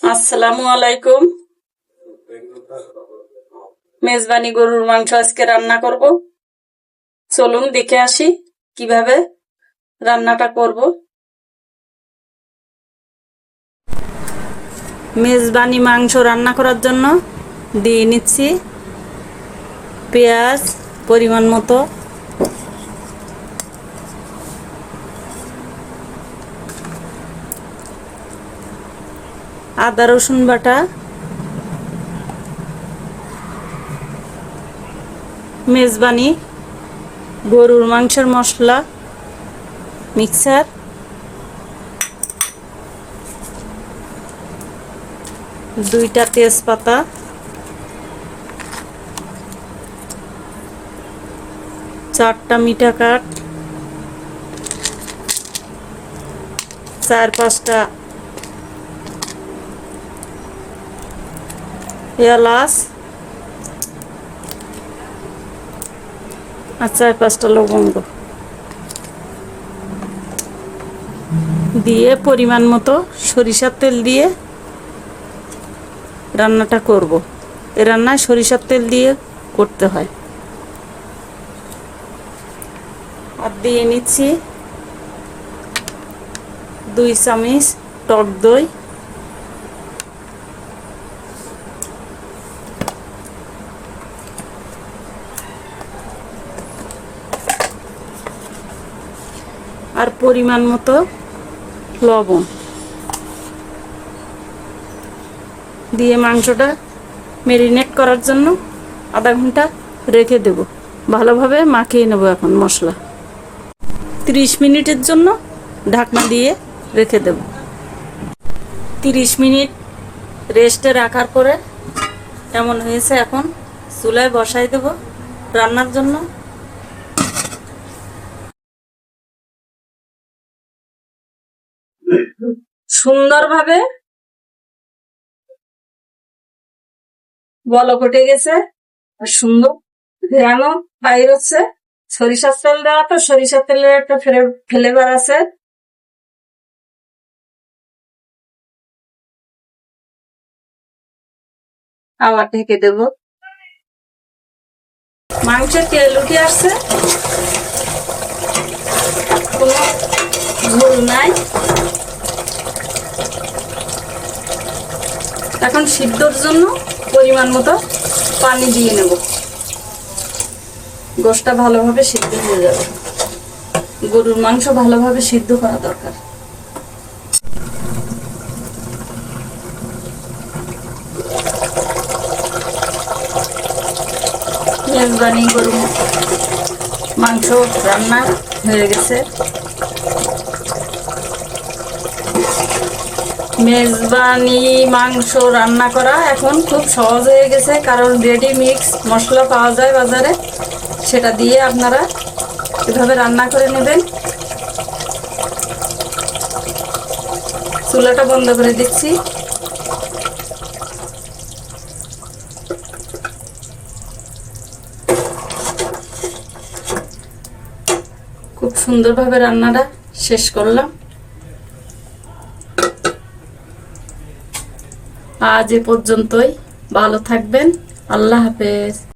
আসসালামু আলাইকুম। মেজবানি গরুর মাংস আজকে রান্না করব। চলুন দেখে আসি কিভাবে রান্নাটা করব। মেজবানি মাংস রান্না করার জন্য দিয়ে নিচ্ছি পেঁয়াজ পরিমাণ মতো, আদা রসুন বাটা, মেজবানি গরুর মাংসের মশলা মিক্সার, দুইটা তেজপাতা, চারটা মিঠা কাঠ, 4-5টা এলাচ আর 4-5টা লবঙ্গ দিয়ে পরিমাণ মতো সরিষার তেল দিয়ে রান্নাটা করব। এই রান্নায় সরিষার তেল দিয়ে করতে হয়। আর দিয়ে নিচ্ছি 2 চামচ টক দই, আর পরিমাণ মতো লবণ দিয়ে মাংসটা ম্যারিনেট করার জন্য আধা ঘন্টা রেখে দেব। ভালোভাবে মাখিয়ে নেব। এখন মশলা 30 মিনিটের জন্য ঢাকনা দিয়ে রেখে দেব। 30 মিনিট রেস্টে রাখার পরে এমন হয়েছে। এখন চুলায় বসাই দেব রান্নার জন্য। সুন্দরভাবে বলক উঠে গেছে, সুন্দর ঘ্রাণও বাইর হচ্ছে। সরিষার তেল দেওয়া তো সরিষার তেলের একটা ফ্লেভার আছে। আবার ঢেকে দেব। মাংসের তেল উঠে আসছে, কোনো ঝোল নাই। এখন সিদ্ধর জন্য পরিমাণ মতো পানি দিয়ে নেব। গোশটা ভালোভাবে সিদ্ধ হয়ে যাবে। গরুর মাংস ভালোভাবে সিদ্ধ করা দরকার। মেজবানি গরুর মাংস রান্না হয়ে গেছে। মেজবানি মাংস রান্না করা এখন খুব সহজ হয়ে গেছে, কারণ রেডি মিক্স মশলা পাওয়া যায় বাজারে। সেটা দিয়ে আপনারা এভাবে রান্না করে নেবেন। চুলাটা বন্ধ করে দিচ্ছি। খুব সুন্দরভাবে রান্নাটা শেষ করলাম। আজ এ পর্যন্তই। ভালো থাকবেন। আল্লাহ হাফেজ।